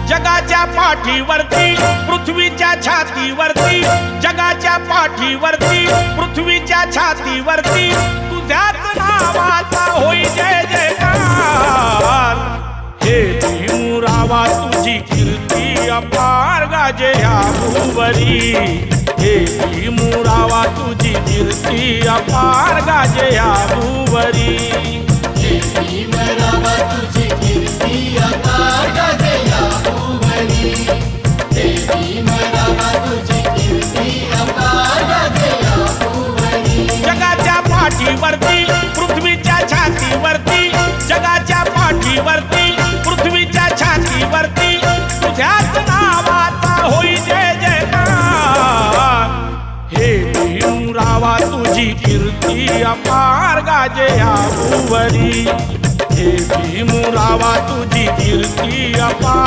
जगाच्या पाठीवरती पृथ्वीच्या छातीवरती, जगाच्या पाठीवरती पृथ्वीच्या छातीवरती तुझ्याच नावाचा होई जय जयकार। हे भीमरावा तुझी कीर्ती अपार गाजे ह्या भूवरी, हे भीमरावा तुझी कीर्ती अपार गाजे ह्या भूवरी। हे भीमरावा तुझी कीर्ती अपार गाजे ह्या भूवरी, हे भीमरावा तुझी कीर्ती अपार गाजे ह्या भूवरी। जगाच्या पाठीवरती पृथ्वीच्या छातीवरती, जगाच्या पाठीवरती पृथ्वीच्या छातीवरती तुझ्याच नावाचा होई जय जयकार। हे भीमरावा तुझी कीर्ती अपार गाजे ह्या भूवरी, हे भीमरावा तुझी कीर्ती अपार।